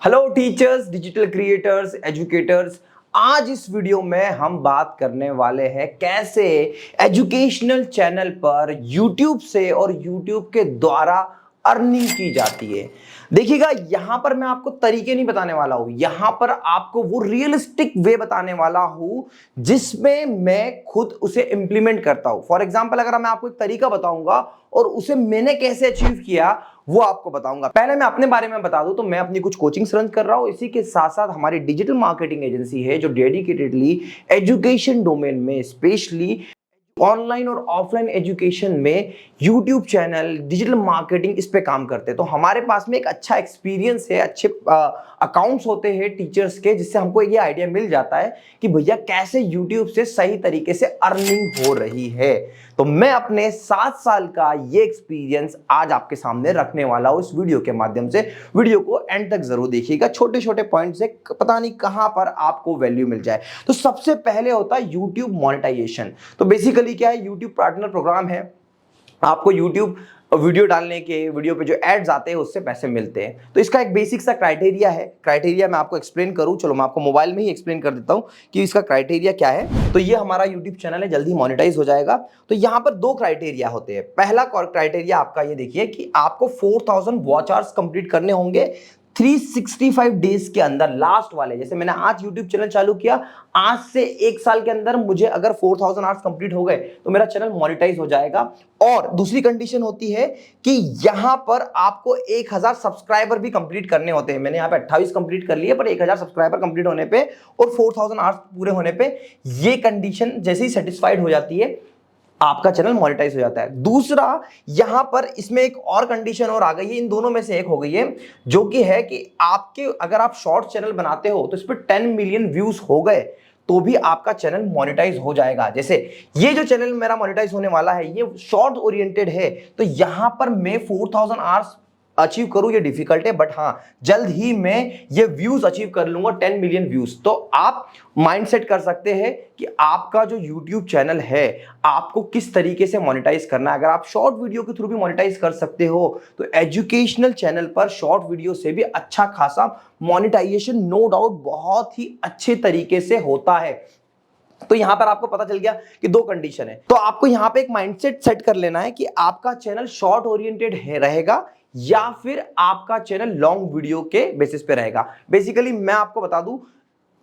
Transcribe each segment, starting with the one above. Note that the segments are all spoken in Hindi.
Hello teachers, digital creators, educators. आज इस वीडियो में हम बात करने वाले हैं कैसे एजुकेशनल चैनल पर YouTube से और YouTube के द्वारा अर्निंग की जाती है। देखिएगा, यहां पर मैं आपको तरीके नहीं बताने वाला हूं, यहां पर आपको वो रियलिस्टिक वे बताने वाला हूं जिसमें मैं खुद उसे इंप्लीमेंट करता हूं। फॉर एग्जाम्पल, अगर मैं आपको एक तरीका बताऊंगा और उसे मैंने कैसे अचीव किया वो आपको बताऊंगा। पहले मैं अपने बारे में बता दूं तो मैं अपनी कुछ कोचिंग्स रन कर रहा हूं, इसी के साथ साथ हमारी डिजिटल मार्केटिंग एजेंसी है जो डेडिकेटेडली एजुकेशन डोमेन में स्पेशली ऑनलाइन और ऑफलाइन एजुकेशन में यूट्यूब चैनल, डिजिटल मार्केटिंग इस पे काम करते हैं। तो हमारे पास में एक अच्छा एक्सपीरियंस है, अच्छे अकाउंट्स होते हैं टीचर्स के, जिससे हमको ये आइडिया मिल जाता है कि भैया कैसे यूट्यूब से सही तरीके से अर्निंग हो रही है। तो मैं अपने 7 साल का ये एक्सपीरियंस आज आपके सामने रखने वाला हूं इस वीडियो के माध्यम से। वीडियो को एंड तक जरूर देखिएगा, छोटे छोटे पॉइंट से पता नहीं कहां पर आपको वैल्यू मिल जाए। तो सबसे पहले होता है यूट्यूब मोनेटाइजेशन। तो बेसिकली क्या है, यूट्यूब पार्टनर प्रोग्राम है। आपको यूट्यूब वीडियो डालने के, वीडियो पे जो एड्स आते हैं उससे पैसे मिलते हैं। तो इसका एक बेसिक सा क्राइटेरिया है। क्राइटेरिया मैं आपको एक्सप्लेन करूं, चलो मैं आपको मोबाइल में ही एक्सप्लेन कर देता हूं कि इसका क्राइटेरिया क्या है। तो ये हमारा यूट्यूब चैनल है, जल्दी मोनेटाइज हो जाएगा। तो यहां पर 2 क्राइटेरिया होते हैं। पहला क्राइटेरिया आपका ये देखिए कि आपको 4000 वॉच आवर्स कंप्लीट करने होंगे 365 डेज के अंदर। लास्ट वाले, जैसे मैंने आज YouTube चैनल चालू किया, आज से 1 साल के अंदर मुझे अगर 4000 आवर्स कंप्लीट हो गए तो मेरा चैनल मोनेटाइज हो जाएगा। और दूसरी कंडीशन होती है कि यहां पर आपको 1000 सब्सक्राइबर भी कंप्लीट करने होते हैं। मैंने यहां पे 28 कंप्लीट कर लिए, पर 1000 सब्सक्राइबर कंप्लीट होने पे और 4000 आवर्स पूरे होने पे ये कंडीशन जैसे ही सेटिस्फाइड हो जाती है, आपका चैनल मोनेटाइज हो जाता है। दूसरा, यहां पर इसमें एक और कंडीशन और आ गई है, इन दोनों में से एक हो गई है, जो कि है कि आपके अगर आप शॉर्ट चैनल बनाते हो तो इस पर 10 मिलियन व्यूज हो गए तो भी आपका चैनल मोनेटाइज हो जाएगा। जैसे ये जो चैनल मेरा मोनेटाइज होने वाला है ये शॉर्ट ओरिएंटेड है, तो यहां पर मैं 4000 आवर्स अचीव करूं ये डिफिकल्ट है, बट हां जल्द ही मैं ये व्यूज अचीव कर लूंगा, 10 मिलियन व्यूज। तो आप माइंडसेट कर सकते हैं कि आपका जो YouTube चैनल है आपको किस तरीके से मोनेटाइज करना है। अगर आप शॉर्ट वीडियो के थ्रू भी मोनेटाइज कर सकते हो तो एजुकेशनल चैनल पर शॉर्ट वीडियो से भी अच्छा खासा मोनेटाइजेशन नो डाउट बहुत ही अच्छे तरीके से होता है। तो यहां पर आपको पता चल गया कि 2 कंडीशन है। तो आपको यहां पे एक माइंडसेट सेट कर लेना है कि आपका चैनल शॉर्ट ओरिएंटेड रहेगा या फिर आपका चैनल लॉन्ग वीडियो के बेसिस पे रहेगा। बेसिकली मैं आपको बता दूं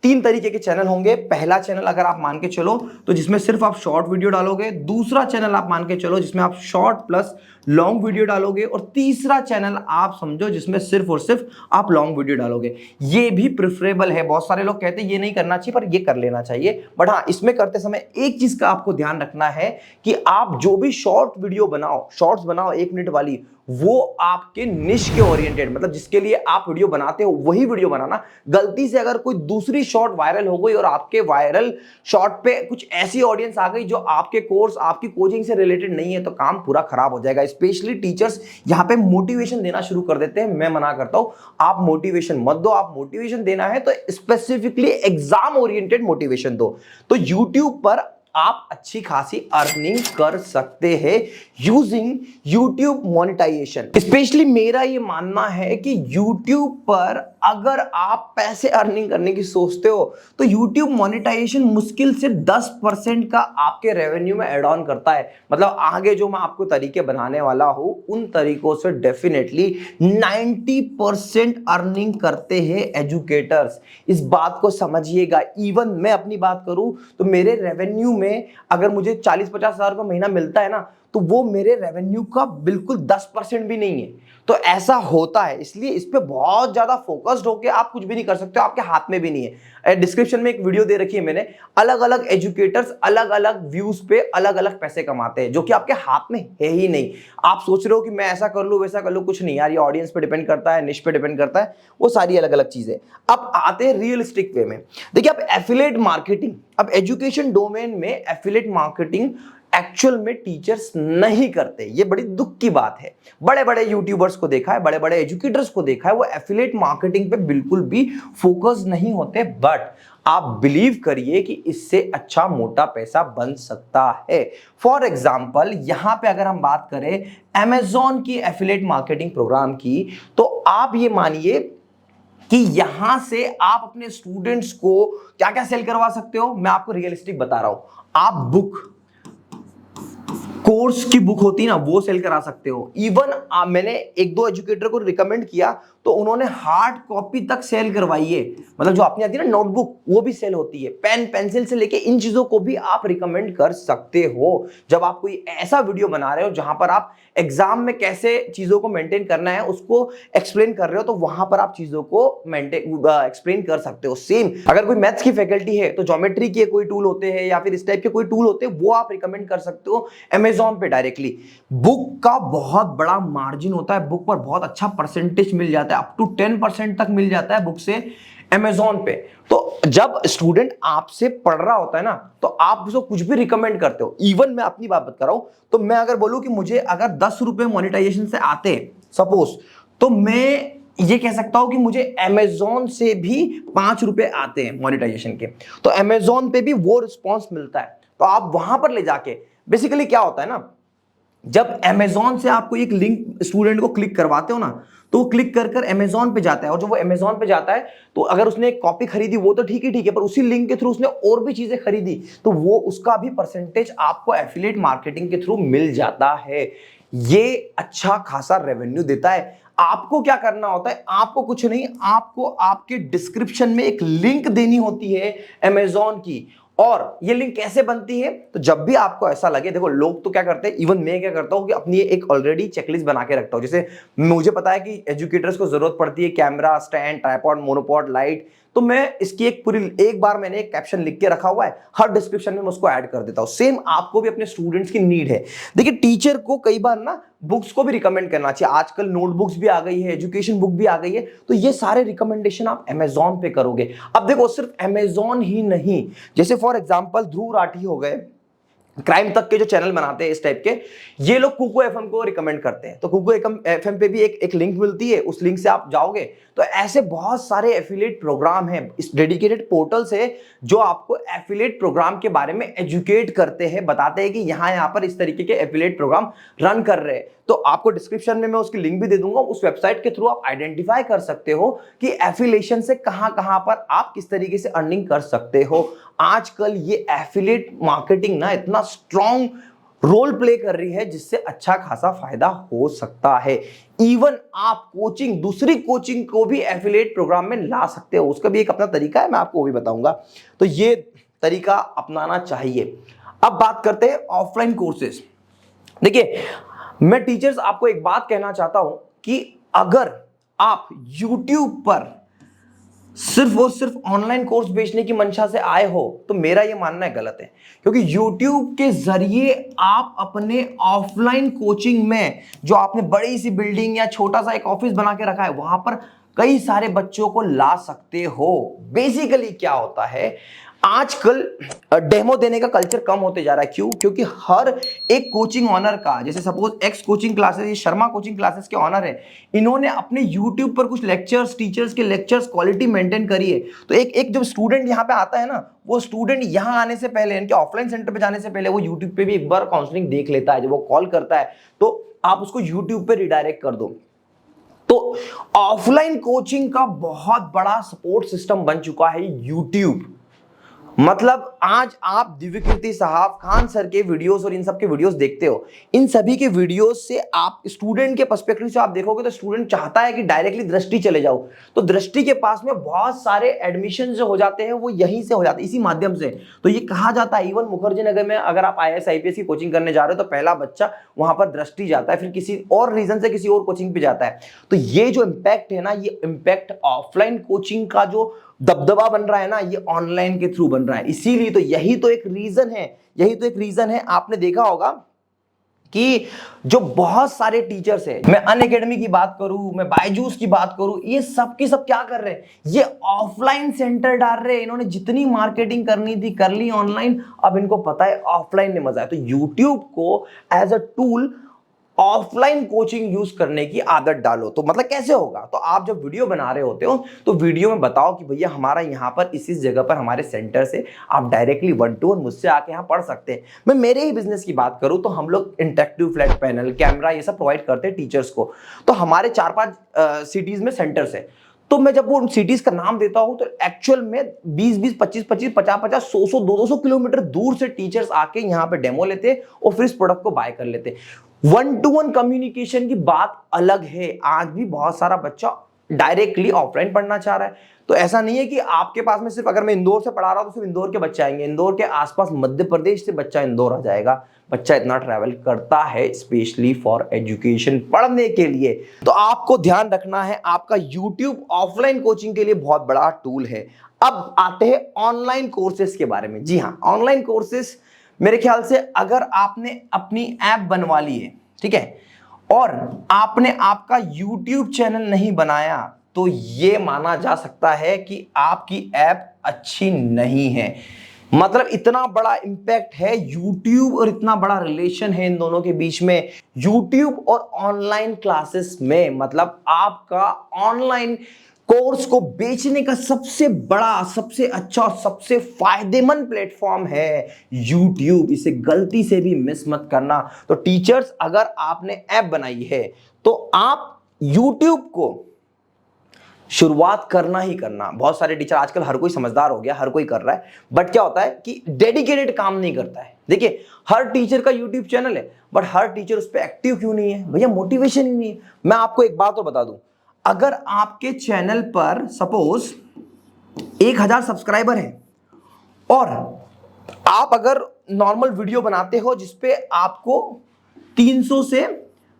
3 तरीके के चैनल होंगे। पहला चैनल अगर आप मान के चलो तो जिसमें सिर्फ आप शॉर्ट वीडियो डालोगे। दूसरा चैनल आप मान के चलो जिसमें आप शॉर्ट प्लस लॉन्ग वीडियो डालोगे। और तीसरा चैनल आप समझो जिसमें सिर्फ और सिर्फ आप लॉन्ग वीडियो डालोगे। ये भी प्रेफरेबल है। बहुत सारे लोग कहते हैं ये नहीं करना चाहिए, पर ये कर लेना चाहिए। बट हाँ, इसमें करते समय एक चीज का आपको ध्यान रखना है कि आप जो भी शॉर्ट वीडियो बनाओ, शॉर्ट्स बनाओ 1 मिनट वाली, वो आपके निश के ओरिएंटेड, मतलब जिसके लिए आप वीडियो बनाते हो वही वीडियो बनाना। गलती से अगर कोई दूसरी शॉर्ट वायरल हो गई और आपके वायरल शॉर्ट पे कुछ ऐसी ऑडियंस आ गई जो आपके कोर्स, आपकी कोचिंग से रिलेटेड नहीं है, तो काम पूरा खराब हो जाएगा। स्पेशली टीचर्स यहां पे मोटिवेशन देना शुरू कर देते हैं। मैं मना करता हूं, आप मोटिवेशन मत दो। आप मोटिवेशन देना है तो स्पेसिफिकली एग्जाम ओरिएंटेड मोटिवेशन दो। तो यूट्यूब पर आप अच्छी खासी अर्निंग कर सकते हैं यूजिंग यूट्यूब मोनेटाइजेशन। स्पेशली मेरा ये मानना है कि यूट्यूब पर अगर आप पैसे अर्निंग करने की सोचते हो तो यूट्यूब मोनेटाइजेशन मुश्किल से 10% का आपके रेवेन्यू में एड ऑन करता है। मतलब आगे जो मैं आपको तरीके बनाने वाला हूं उन तरीकों से डेफिनेटली 90% अर्निंग करते हैं एजुकेटर्स। इस बात को समझिएगा। इवन मैं अपनी बात करूं तो मेरे रेवेन्यू में अगर मुझे 40-50 हजार का महीना मिलता है ना, तो वो मेरे रेवेन्यू का बिल्कुल 10% भी नहीं है। तो ऐसा होता है, इसलिए इस पे बहुत ज्यादा फोकस्ड होके आप कुछ भी नहीं कर सकते हो, आपके हाथ में भी नहीं है। डिस्क्रिप्शन में एक वीडियो दे रखी है मैंने, अलग अलग एजुकेटर्स अलग अलग व्यूज पे अलग अलग पैसे कमाते हैं, जो कि आपके हाथ में है ही नहीं। आप सोच रहे हो कि मैं ऐसा कर लूं वैसा कर लूं, कुछ नहीं यार, ये ऑडियंस पे डिपेंड करता है, निश पे डिपेंड करता है, वो सारी अलग अलग चीजें। अब आते हैं रियलिस्टिक वे में। देखिए, अब एफिलिएट मार्केटिंग, अब एजुकेशन डोमेन में एफिलिएट मार्केटिंग एक्चुअल में टीचर्स नहीं करते। ये बड़ी दुख की बात है। बड़े बड़े यूट्यूबर्स को देखा है, बड़े बड़े एजुकेटर्स को देखा है, वो एफिलिएट मार्केटिंग पे बिल्कुल भी फोकस नहीं होते। बट आप बिलीव करिए कि इससे अच्छा मोटा पैसा बन सकता है। फॉर एग्जाम्पल, यहां पे अगर हम बात करें Amazon की एफिलिएट मार्केटिंग प्रोग्राम की, तो आप ये मानिए कि यहां से आप अपने स्टूडेंट्स को क्या क्या सेल करवा सकते हो। मैं आपको रियलिस्टिक बता रहा हूं, आप बुक, कोर्स की बुक होती है ना, वो सेल करा सकते हो। इवन मैंने एक दो एजुकेटर को रिकमेंड किया तो उन्होंने हार्ड कॉपी तक सेल करवाई है, मतलब जो अपनी आती है ना नोटबुक, वो भी सेल होती है। पेन पेंसिल से लेके इन चीजों को भी आप रिकमेंड कर सकते हो। जब आप कोई ऐसा वीडियो बना रहे हो जहां पर आप एग्जाम में कैसे चीजों को मेंटेन करना है उसको एक्सप्लेन कर रहे हो, तो वहां पर आप चीजों को मेंटेन एक्सप्लेन कर सकते हो। सेम अगर कोई मैथ्स की फैकल्टी है तो ज्योमेट्री के कोई टूल होते हैं या फिर इस टाइप के कोई टूल होते हैं, वो आप रिकमेंड कर सकते हो अमेजॉन पे डायरेक्टली। बुक का बहुत बड़ा मार्जिन होता है, बुक पर बहुत अच्छा परसेंटेज मिल जाता है, अप टू 10% तक मिल जाता है बुक से अमेजॉन पे। तो जब स्टूडेंट आपसे पढ़ रहा होता है ना, तो आप उसको कुछ भी रिकमेंड करते हो। इवन मैं अपनी बात बता रहा हूं, तो मैं अगर बोलूं कि मुझे अगर 10 रुपए मोनेटाइजेशन से आते सपोज, तो मैं ये कह सकता हूं कि मुझे अमेजॉन से भी 5 रुपए आते हैं मोनेटाइजेशन के, तो अमेजॉन पे भी वो रिस्पॉन्स मिलता है। तो आप वहां पर ले जाके, बेसिकली क्या होता है ना, जब अमेजॉन से आप कोई एक लिंक स्टूडेंट को क्लिक करवाते हो ना, तो वो क्लिक कर कर अमेजॉन पे जाता है, और जब वो अमेजॉन पे जाता है तो अगर उसने एक कॉपी खरीदी वो तो ठीक है, पर उसी लिंक के थ्रू उसने और भी चीजें खरीदी, तो वो उसका भी परसेंटेज आपको एफिलिएट मार्केटिंग के थ्रू मिल जाता है। ये अच्छा खासा रेवेन्यू देता है। आपको क्या करना होता है, आपको कुछ नहीं, आपको आपके डिस्क्रिप्शन में एक लिंक देनी होती है अमेजॉन की। और ये लिंक कैसे बनती है, तो जब भी आपको ऐसा लगे, देखो लोग तो क्या करते हैं, इवन मैं क्या करता हूं कि अपनी एक ऑलरेडी चेकलिस्ट बना के रखता हूं। जैसे मुझे पता है कि एजुकेटर्स को जरूरत पड़ती है camera, stand, tripod, monopod, light, तो मैं इसकी एक पूरी, एक बार मैंने एक कैप्शन लिख के रखा हुआ है, हर डिस्क्रिप्शन में मैं उसको ऐड कर देता हूं। सेम आपको भी अपने स्टूडेंट्स की नीड है। देखिए टीचर को कई बार ना बुक्स को भी रिकमेंड करना चाहिए। आजकल नोटबुक्स भी आ गई है, एजुकेशन बुक भी आ गई है, तो ये सारे रिकमेंडेशन आप अमेजॉन पे करोगे। अब देखो सिर्फ अमेजॉन ही नहीं, जैसे फॉर एग्जांपल ध्रुव राठी हो गए, क्राइम तक के जो चैनल बनाते हैं इस टाइप के, ये लोग कुको एफएम को रिकमेंड करते हैं, तो कुको एफएम पे भी एक लिंक मिलती है, उस लिंक से आप जाओगे तो ऐसे बहुत सारे एफिलिएट प्रोग्राम हैं इस डेडिकेटेड पोर्टल से, जो आपको एफिलिएट प्रोग्राम के बारे में एजुकेट करते हैं, बताते हैं कि यहाँ पर इस तरीके के एफिलिएट प्रोग्राम रन कर रहे हैं। तो आपको डिस्क्रिप्शन में मैं उसकी लिंक भी दे दूंगा, उस वेबसाइट के थ्रू आप आइडेंटिफाई कर सकते हो कि एफिलिएशन से कहां कहां पर आप किस तरीके से अर्निंग कर सकते हो। आजकल ये एफिलिएट मार्केटिंग ना इतना स्ट्रॉन्ग रोल प्ले कर रही है, जिससे अच्छा खासा फायदा हो सकता है। इवन आप कोचिंग, दूसरी कोचिंग को भी एफिलिएट प्रोग्राम में ला सकते हो, उसका भी एक अपना तरीका है, मैं आपको वो भी बताऊंगा। तो ये तरीका अपनाना चाहिए। अब बात करते हैं ऑफलाइन कोर्सेज। देखिए मैं टीचर्स आपको एक बात कहना चाहता हूं कि अगर आप YouTube पर सिर्फ और सिर्फ ऑनलाइन कोर्स बेचने की मंशा से आए हो, तो मेरा यह मानना है गलत है। क्योंकि YouTube के जरिए आप अपने ऑफलाइन कोचिंग में, जो आपने बड़ी सी बिल्डिंग या छोटा सा एक ऑफिस बना के रखा है, वहां पर कई सारे बच्चों को ला सकते हो। बेसिकली क्या होता है, आजकल डेमो देने का कल्चर कम होते जा रहा है। क्यों? क्योंकि हर एक कोचिंग ऑनर का, जैसे सपोज एक्स कोचिंग क्लासेस, ये शर्मा कोचिंग क्लासेस के ऑनर है, इन्होंने अपने यूट्यूब पर कुछ लेक्चर्स, टीचर्स के लेक्चर्स क्वालिटी मेंटेन करी है। तो एक जब स्टूडेंट यहाँ पे आता है ना, वो स्टूडेंट यहाँ आने से पहले, इनके ऑफलाइन सेंटर पे जाने से पहले, वो यूट्यूब पे भी एक बार काउंसलिंग देख लेता है। जब वो कॉल करता है तो आप उसको यूट्यूब पे रिडायरेक्ट कर दो। तो ऑफलाइन कोचिंग का बहुत बड़ा सपोर्ट सिस्टम बन चुका है यूट्यूब। मतलब आज आप दिव्यकीर्ति साहब, खान सर के वीडियोस और इन सब के वीडियोस देखते हो, इन सभी के वीडियोस से आप स्टूडेंट के पर्सपेक्टिव से आप देखोगे तो स्टूडेंट चाहता है कि डायरेक्टली दृष्टि चले जाओ। तो दृष्टि के पास में बहुत सारे एडमिशन जो हो जाते हैं वो यहीं से हो जाते हैं, इसी माध्यम से। तो ये कहा जाता है, इवन मुखर्जी नगर में अगर आप IAS IPS की कोचिंग करने जा रहे हो तो पहला बच्चा वहां पर दृष्टि जाता है, फिर किसी और रीजन से किसी और कोचिंग पे जाता है। तो ये जो इम्पैक्ट है ना, ये इम्पैक्ट ऑफलाइन कोचिंग का जो दबदबा बन रहा है ना, ये ऑनलाइन के थ्रू बन रहा है। इसीलिए तो यही तो एक रीजन है। आपने देखा होगा कि जो बहुत सारे टीचर्स हैं, मैं अनअकैडमी की बात करूं, मैं बायजूस की बात करूं, ये सब की सब क्या कर रहे हैं, ये ऑफलाइन सेंटर डाल रहे हैं। इन्होंने जितनी मार्केटिंग करनी थी कर ली ऑनलाइन, अब इनको पता है ऑफलाइन में मजा है। तो यूट्यूब को as a tool offline coaching use करने की आदत डालो। तो मतलब कैसे होगा, तो आप जब वीडियो बना रहे होते हो तो वीडियो में बताओ कि भैया हमारा यहाँ पर इस जगह पर हमारे सेंटर से आप डायरेक्टली 1-to-1 मुझसे आके यहाँ पढ़ सकते हैं। मैं मेरे ही बिजनेस की बात करूँ तो हम लोग इंटरेक्टिव फ्लैट पैनल, कैमरा, ये सब प्रोवाइड करते हैं टीचर्स को। तो हमारे 4-5 सिटीज में सेंटर्स है। तो मैं जब वो उन सिटीज का नाम देता हूं तो एक्चुअल में 20-20, 25-25, 50-50, 100-100, 200 किलोमीटर दूर से टीचर्स आके यहाँ पे डेमो लेते और फिर इस प्रोडक्ट को बाय कर लेते। 1-to-1 कम्युनिकेशन की बात अलग है। आज भी बहुत सारा बच्चा डायरेक्टली ऑफलाइन पढ़ना चाह रहा है। तो ऐसा नहीं है कि आपके पास में सिर्फ, अगर मैं इंदौर से पढ़ा रहा हूं तो सिर्फ इंदौर के बच्चे आएंगे, इंदौर के आसपास मध्य प्रदेश से बच्चा इंदौर आ जाएगा। बच्चा इतना ट्रैवल करता है स्पेशली फॉर एजुकेशन, पढ़ने के लिए। तो आपको ध्यान रखना है, आपका यूट्यूब ऑफलाइन कोचिंग के लिए बहुत बड़ा टूल है। अब आते हैं ऑनलाइन कोर्सेज के बारे में। जी हाँ, ऑनलाइन कोर्सेज मेरे ख्याल से अगर आपने अपनी ऐप बनवा ली है, ठीक है, और आपने आपका यूट्यूब चैनल नहीं बनाया, तो ये माना जा सकता है कि आपकी ऐप अच्छी नहीं है। मतलब इतना बड़ा इंपैक्ट है यूट्यूब और इतना बड़ा रिलेशन है इन दोनों के बीच में, यूट्यूब और ऑनलाइन क्लासेस में। मतलब आपका ऑनलाइन कोर्स को बेचने का सबसे बड़ा, सबसे अच्छा और सबसे फायदेमंद प्लेटफॉर्म है यूट्यूब। इसे गलती से भी मिस मत करना। तो टीचर्स, अगर आपने ऐप बनाई है तो आप यूट्यूब को शुरुआत करना ही करना। बहुत सारे टीचर, आजकल हर कोई समझदार हो गया, हर कोई कर रहा है, बट क्या होता है कि डेडिकेटेड काम नहीं करता है। देखिए, हर टीचर का यूट्यूब चैनल है, बट हर टीचर उस पर एक्टिव क्यों नहीं है? भैया मोटिवेशन ही नहीं है। मैं आपको एक बात और बता दूं, अगर आपके चैनल पर सपोज 1000 सब्सक्राइबर हैं और आप अगर नॉर्मल वीडियो बनाते हो जिसपे आपको 300 से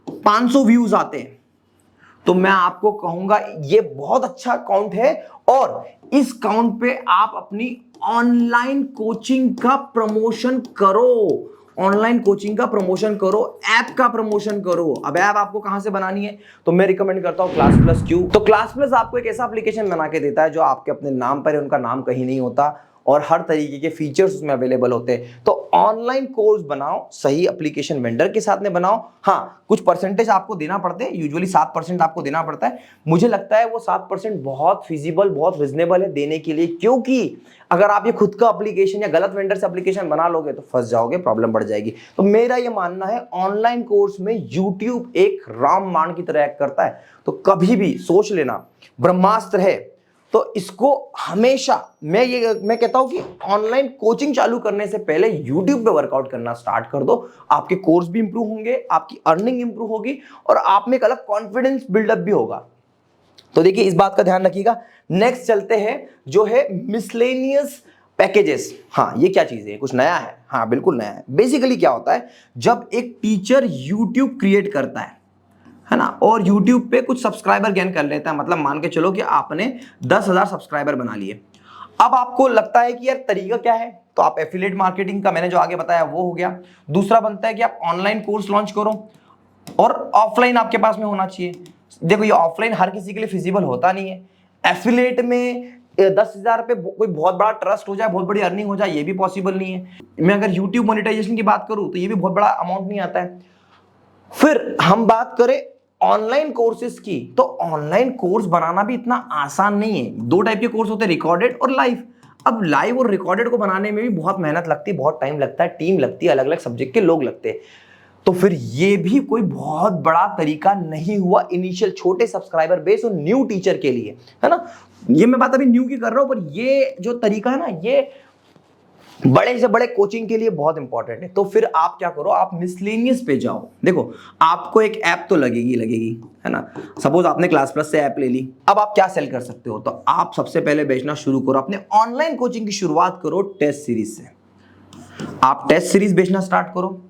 500 व्यूज आते हैं, तो मैं आपको कहूंगा ये बहुत अच्छा काउंट है। और इस काउंट पे आप अपनी ऑनलाइन कोचिंग का प्रमोशन करो, ऑनलाइन कोचिंग का प्रमोशन करो, ऐप का प्रमोशन करो। अब ऐप आपको कहां से बनानी है? तो मैं रिकमेंड करता हूं क्लास प्लस। क्यों? तो क्लास प्लस आपको एक ऐसा एप्लीकेशन बना के देता है जो आपके अपने नाम पर है, उनका नाम कहीं नहीं होता, और हर तरीके के फीचर्स उसमें अवेलेबल होते हैं। तो ऑनलाइन कोर्स बनाओ, सही एप्लीकेशन वेंडर के साथ में बनाओ। हाँ, कुछ परसेंटेज आपको देना पड़ते हैं, यूजुअली 7% आपको देना पड़ता है। मुझे लगता है वो 7% बहुत फिजिबल, बहुत रिजनेबल है देने के लिए, क्योंकि अगर आप ये खुद का एप्लीकेशन या गलत वेंडर से एप्लीकेशन बना लोगे तो फंस जाओगे, प्रॉब्लम बढ़ जाएगी। तो मेरा ये मानना है, ऑनलाइन कोर्स में यूट्यूब एक रामबाण की तरह एक्ट करता है। तो कभी भी सोच लेना, ब्रह्मास्त्र है, तो इसको हमेशा मैं कहता हूं कि ऑनलाइन कोचिंग चालू करने से पहले YouTube पे वर्कआउट करना स्टार्ट कर दो। आपके कोर्स भी इंप्रूव होंगे, आपकी अर्निंग इंप्रूव होगी, और आप में एक अलग कॉन्फिडेंस बिल्डअप भी होगा। तो देखिए, इस बात का ध्यान रखिएगा। नेक्स्ट चलते हैं, जो है मिसलेनियस पैकेजेस। हाँ, ये क्या चीज है? कुछ नया है? हाँ, बिल्कुल नया है। बेसिकली क्या होता है, जब एक टीचर YouTube क्रिएट करता है ना, और YouTube पे कुछ सब्सक्राइबर गेन कर लेता है, मतलब मान के चलो कि आपने 10,000 सब्सक्राइबर बना लिए। अब आपको लगता है कि यार तरीका क्या है, तो आप एफिलिएट मार्केटिंग का मैंने जो आगे बताया वो हो गया। दूसरा बनता है कि आप ऑनलाइन कोर्स लॉन्च करो, और ऑफलाइन आपके पास में होना चाहिए। देखो, ये ऑफलाइन हर किसी के लिए फिजिबल होता नहीं है। एफिलिएट में 10,000 पे कोई बहुत बड़ा ट्रस्ट हो जाए, बहुत बड़ी अर्निंग हो जाए, ये भी पॉसिबल नहीं है। मैं अगर यूट्यूब मोनेटाइजेशन की बात करूं तो ये भी बहुत बड़ा अमाउंट नहीं आता है। फिर हम बात करें ऑनलाइन कोर्सेज की, तो ऑनलाइन कोर्स बनाना भी इतना आसान नहीं है। दो टाइप के कोर्स होते हैं, रिकॉर्डेड और लाइव। अब लाइव और रिकॉर्डेड को बनाने में भी बहुत मेहनत लगती है, बहुत टाइम लगता है, टीम लगती है, अलग अलग सब्जेक्ट के लोग लगते हैं। तो फिर ये भी कोई बहुत बड़ा तरीका नहीं हुआ इनिशियल छोटे सब्सक्राइबर बेस और न्यू टीचर के लिए, है ना। ये मैं बात अभी न्यू की कर रहा हूं, पर ये जो तरीका है ना, ये बड़े से बड़े कोचिंग के लिए बहुत इंपॉर्टेंट है। तो फिर आप क्या करो, आप मिसलेनियस पे जाओ। देखो, आपको एक ऐप तो लगेगी, है ना। सपोज आपने क्लास प्लस से ऐप ले ली, अब आप क्या सेल कर सकते हो? तो आप सबसे पहले बेचना शुरू करो, अपने ऑनलाइन कोचिंग की शुरुआत करो टेस्ट सीरीज से। आप टेस्ट सीरीज बेचना स्टार्ट करो,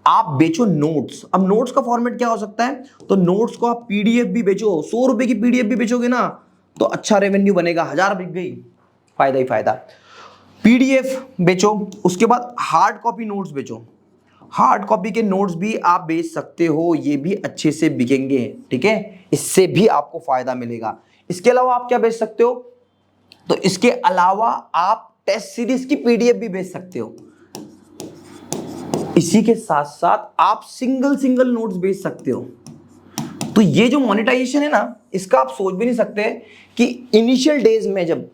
आप बेचो नोट्स। अब नोट्स का फॉर्मेट क्या हो सकता है? तो नोट्स को आप पीडीएफ भी बेचो, 100 रुपए की पीडीएफ भी बेचोगे ना तो अच्छा रेवेन्यू बनेगा। 1000 बिक गई, फायदा ही फायदा। पीडीएफ बेचो, उसके बाद हार्ड कॉपी नोट्स बेचो। हार्ड कॉपी के नोट्स भी आप बेच सकते हो, ये भी अच्छे से बिकेंगे, ठीक है, इससे भी आपको फायदा मिलेगा। इसके अलावा आप क्या बेच सकते हो? तो इसके अलावा आप टेस्ट सीरीज की पीडीएफ भी बेच सकते हो। इसी के साथ साथ आप सिंगल नोट्स बेच सकते हो। तो ये जो मोनेटाइजेशन है ना, इसका आप सोच भी नहीं सकते कि इनिशियल डेज में जब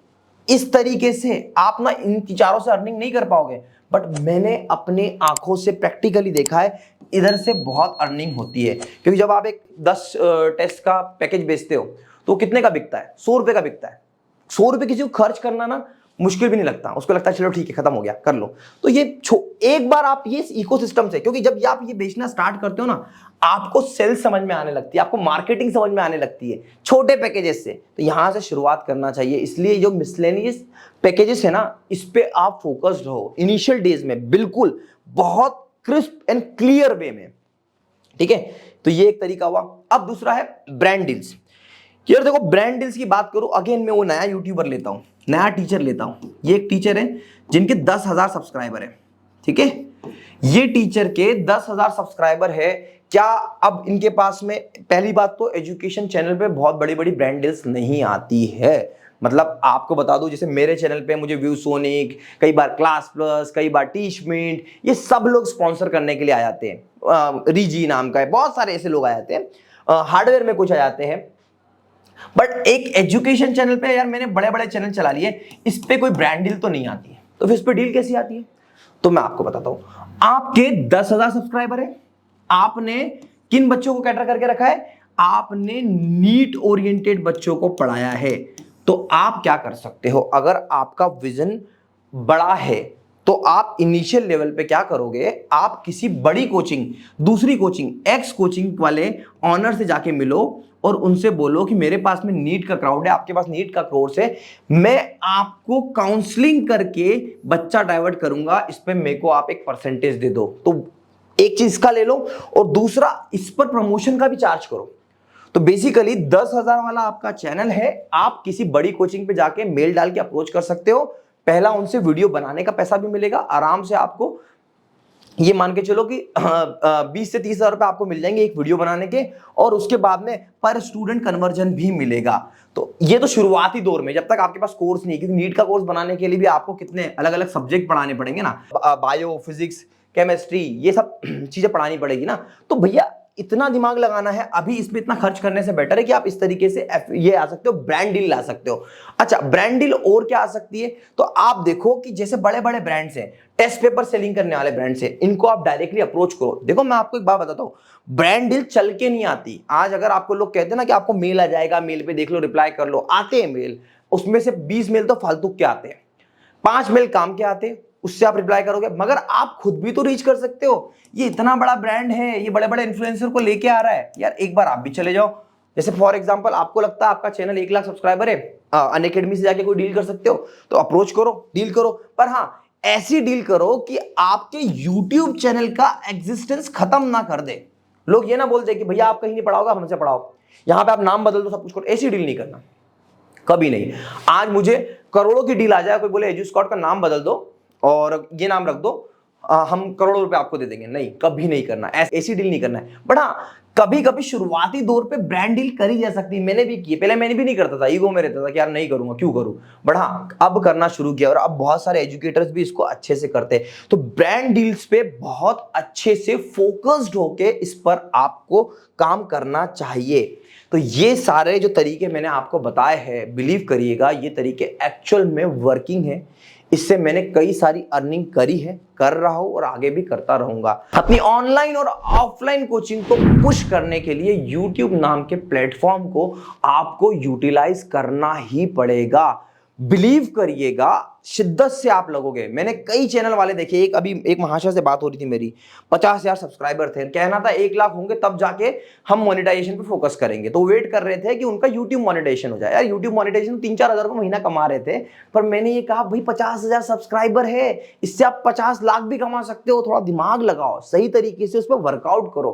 इस तरीके से आप ना इन चारों से अर्निंग नहीं कर पाओगे, बट मैंने अपने आंखों से प्रैक्टिकली देखा है, इधर से बहुत अर्निंग होती है। क्योंकि जब आप एक 10 टेस्ट का पैकेज बेचते हो, तो कितने का बिकता है? 100 रुपए का बिकता है। 100 रुपए किसी को खर्च करना ना मुश्किल भी नहीं लगता, उसको लगता है चलो ठीक है खत्म हो गया कर लो। तो ये एक बार आप ये इकोसिस्टम से, क्योंकि जब आप ये बेचना स्टार्ट करते हो ना, आपको सेल्स समझ में आने लगती है, आपको मार्केटिंग समझ में आने लगती है छोटे पैकेजेस से। तो यहां से शुरुआत करना चाहिए। इसलिए जो मिसलेनियस पैकेजेस है ना, इस पे आप फोकस्ड रहो इनिशियल डेज में, बिल्कुल बहुत क्रिस्प एंड क्लियर वे में, ठीक है। तो ये एक तरीका हुआ। अब दूसरा है ब्रांड डील्स। यार देखो, ब्रांड डील्स की बात करूं, अगेन मैं वो नया यूट्यूबर लेता हूं, नया टीचर लेता हूं। ये एक टीचर है जिनके 10,000 सब्सक्राइबर है, ठीक है। ये टीचर के 10,000 सब्सक्राइबर है। क्या अब इनके पास में, पहली बात तो एजुकेशन चैनल पे बहुत बड़ी बड़ी ब्रांड डील्स नहीं आती है। मतलब आपको बता दूं, जैसे मेरे चैनल पे मुझे व्यू सोनिक, कई बार क्लास प्लस, कई बार टीचमेंट, ये सब लोग स्पॉन्सर करने के लिए आ जाते हैं। रीजी नाम का है, बहुत सारे ऐसे लोग आ जाते हैं। हार्डवेयर में कुछ आ जाते हैं। बट एक एजुकेशन चैनल पे यार, मैंने बड़े बड़े चैनल चला लिए, इस पे कोई ब्रांड डील तो नहीं आती है। तो फिर इस पे डील कैसी आती है? तो मैं आपको बताता हूं। आपके 10,000 सब्सक्राइबर है, आपने किन बच्चों को कैटर करके रखा है? आपने नीट ओरिएंटेड बच्चों को पढ़ाया है। तो आप क्या कर सकते हो, अगर आपका विजन बड़ा है तो आप इनिशियल लेवल पे क्या करोगे, आप किसी बड़ी कोचिंग, दूसरी कोचिंग, एक्स कोचिंग वाले ऑनर से जाके मिलो और उनसे बोलो कि मेरे पास में नीट का क्राउड है, आपके पास नीट का कोर्स है, मैं आपको काउंसलिंग करके बच्चा डाइवर्ट करूंगा, इस पे मेरे को आप एक परसेंटेज दे दो। तो एक चीज का ले लो, और दूसरा इस पर प्रमोशन का भी चार्ज करो। तो बेसिकली 10,000 वाला आपका चैनल है, आप किसी बड़ी कोचिंग पे जाके मेल डाल के अप्रोच कर सकते हो। पहला उनसे वीडियो बनाने का पैसा भी मिलेगा आराम से। आपको ये मान के चलो कि 20 से 30,000 रुपए आपको मिल जाएंगे एक वीडियो बनाने के, और उसके बाद में पर स्टूडेंट कन्वर्जन भी मिलेगा। तो ये तो शुरुआती दौर में, जब तक आपके पास कोर्स नहीं, क्योंकि नीट का कोर्स बनाने के लिए भी आपको कितने अलग अलग सब्जेक्ट पढ़ाने पड़ेंगे ना, बायो, फिजिक्स, केमिस्ट्री, ये सब चीजें पढ़ानी पड़ेगी ना। तो भैया इतना दिमाग लगाना है अभी, इसमें इतना खर्च करने से बेटर है कि आप इस तरीके से ये आ सकते हो, ब्रांड डील ला सकते हो। अच्छा, ब्रांड डील और क्या आ सकती है? तो आप देखो कि जैसे बड़े बड़े ब्रांड्स हैं, टेस्ट पेपर सेलिंग करने वाले ब्रांड्स हैं, इनको आप डायरेक्टली अप्रोच करो। देखो मैं आपको एक बात बताता हूं, ब्रांड डील चल के नहीं आती। आज अगर आपको लोग कहते हैं ना कि आपको मेल आ जाएगा, मेल पे देख लो, रिप्लाई कर लो, आते हैं मेल, उसमें से 20 मेल तो फालतू के आते हैं, 5 मेल काम के आते हैं, उससे आप रिप्लाई करोगे। मगर आप खुद भी तो रीच कर सकते हो। ये इतना बड़ा ब्रांड है, ये बड़े बड़े इन्फ्लुएंसर को लेके आ रहा है यार, एक बार आप भी चले जाओ। जैसे फॉर एग्जांपल, आपको लगता है आपका चैनल 1 लाख सब्सक्राइबर है, अनअकैडमी से जाके कोई डील कर सकते हो, तो अप्रोच करो, डील करो। पर हाँ, ऐसी डील करो कि आपके यूट्यूब चैनल का एग्जिस्टेंस खत्म ना कर दे। लोग ये ना बोल दे कि भैया आप कहीं नहीं पढ़ाओगे, हमसे पढ़ाओ, यहां पे आप नाम बदल दो, सब कुछ करो। ऐसी डील नहीं करना, कभी नहीं। आज मुझे करोड़ों की डील आ जाए, कोई बोले एजुस्कॉट का नाम बदल दो और ये नाम रख दो, हम करोड़ों रुपए आपको दे देंगे, नहीं, कभी नहीं करना, ऐसी डील नहीं करना है। बट हाँ, कभी कभी शुरुआती दौर पे ब्रांड डील करी जा सकती है। मैंने भी की, पहले मैंने भी नहीं करता था, ईगो में रहता था कि यार नहीं करूंगा, क्यों करूं। बट हाँ, अब करना शुरू किया, और अब बहुत सारे एजुकेटर्स भी इसको अच्छे से करते हैं। तो ब्रांड डील्स पे बहुत अच्छे से फोकस्ड होके इस पर आपको काम करना चाहिए। तो ये सारे जो तरीके मैंने आपको बताए हैं, बिलीव करिएगा ये तरीके एक्चुअल में वर्किंग है। इससे मैंने कई सारी अर्निंग करी है, कर रहा हूं और आगे भी करता रहूंगा। अपनी ऑनलाइन और ऑफलाइन कोचिंग को पुश करने के लिए YouTube नाम के प्लेटफॉर्म को आपको यूटिलाइज करना ही पड़ेगा। बिलीव करिएगा, शिद्दत से आप लगोगे। मैंने कई चैनल वाले देखे, अभी एक महाशय से बात हो रही थी मेरी, 50,000 सब्सक्राइबर थे, कहना था 1 लाख होंगे तब जाके हम मोनेटाइजेशन पे फोकस करेंगे। तो वेट कर रहे थे कि उनका यूट्यूब मोनेटाइजेशन हो जाए। यार यूट्यूब मोनेटाइजेशन 3-4 हज़ार रुपये महीना कमा रहे थे, पर मैंने ये कहा भाई 50,000 सब्सक्राइबर है, इससे आप 50 लाख भी कमा सकते हो। थोड़ा दिमाग लगाओ, सही तरीके से उस पर वर्कआउट करो।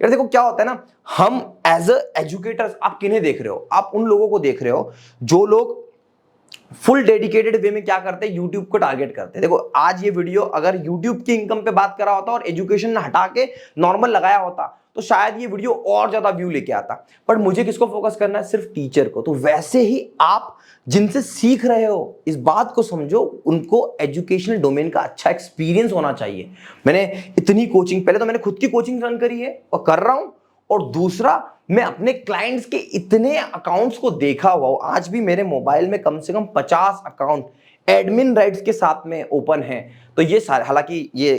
यार देखो क्या होता है ना, हम एज एजुकेटर्स, आप किन्हें देख रहे हो? आप उन लोगों को देख रहे हो जो लोग फुल डेडिकेटेड वे में क्या करते हैं, यूट्यूब को टारगेट करते हैं। देखो आज ये वीडियो अगर यूट्यूब की इनकम पे बात करा होता और एजुकेशन ने हटा के नॉर्मल लगाया होता तो शायद ये वीडियो और ज्यादा व्यू लेके आता। पर मुझे किसको फोकस करना है? सिर्फ टीचर को। तो वैसे ही आप जिनसे सीख रहे हो, इस बात को समझो, उनको एजुकेशनल डोमेन का अच्छा एक्सपीरियंस होना चाहिए। मैंने इतनी कोचिंग, पहले तो मैंने खुद की कोचिंग रन करी है और कर रहा हूं, और दूसरा मैं अपने क्लाइंट्स के इतने अकाउंट्स को देखा हुआ हूं। आज भी मेरे मोबाइल में कम से कम 50 अकाउंट एडमिन राइट्स के साथ में ओपन है। तो ये सारे, हालांकि ये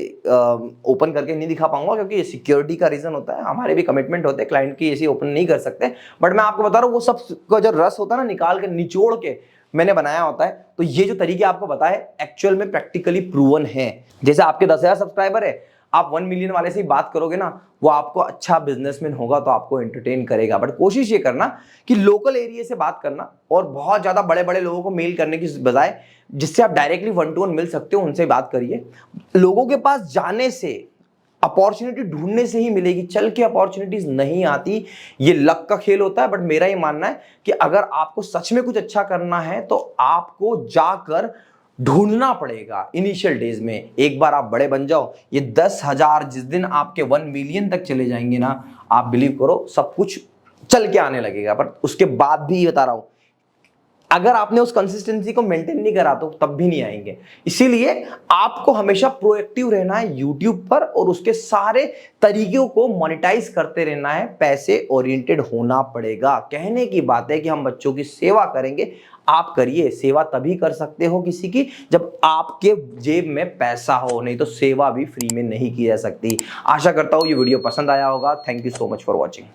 ओपन करके नहीं दिखा पाऊंगा क्योंकि ये सिक्योरिटी का रीजन होता है, हमारे भी कमिटमेंट होते हैं, क्लाइंट की ऐसी ओपन नहीं कर सकते। बट मैं आपको बता रहा हूँ वो सब का जो रस होता है ना, निकाल के निचोड़ के मैंने बनाया होता है। तो ये जो तरीके आपको बताए एक्चुअल में प्रैक्टिकली प्रूवन है। जैसे आपके 10,000 सब्सक्राइबर है, आप 1 मिलियन वाले से ही बात करोगे ना, वो आपको अच्छा बिजनेसमैन होगा तो आपको एंटरटेन करेगा। बट कोशिश ये करना कि लोकल एरिया से बात करना, और बहुत ज्यादा बड़े बड़े लोगों को मेल करने की बजाय जिससे आप डायरेक्टली 1-to-1 मिल सकते हो उनसे बात करिए। लोगों के पास जाने से, अपॉर्चुनिटी ढूंढने से ही मिलेगी, चल के अपॉर्चुनिटीज नहीं आती। ये लक का खेल होता है। बट मेरा ये मानना है कि अगर आपको सच में कुछ अच्छा करना है तो आपको जाकर ढूंढना पड़ेगा इनिशियल डेज में। एक बार आप बड़े बन जाओ, ये 10,000 जिस दिन आपके 1 मिलियन तक चले जाएंगे ना, आप बिलीव करो सब कुछ चल के आने लगेगा। पर उसके बाद भी बता रहा हूं, अगर आपने उस कंसिस्टेंसी को मेंटेन नहीं करा तो तब भी नहीं आएंगे। इसीलिए आपको हमेशा प्रोएक्टिव रहना है यूट्यूब पर, और उसके सारे तरीकों को मोनेटाइज करते रहना है। पैसे ओरिएंटेड होना पड़ेगा। कहने की बात है कि हम बच्चों की सेवा करेंगे, आप करिए। सेवा तभी कर सकते हो किसी की जब आपके जेब में पैसा हो, नहीं तो सेवा भी फ्री में नहीं की जा सकती। आशा करता हूं ये वीडियो पसंद आया होगा। Thank you so much for watching.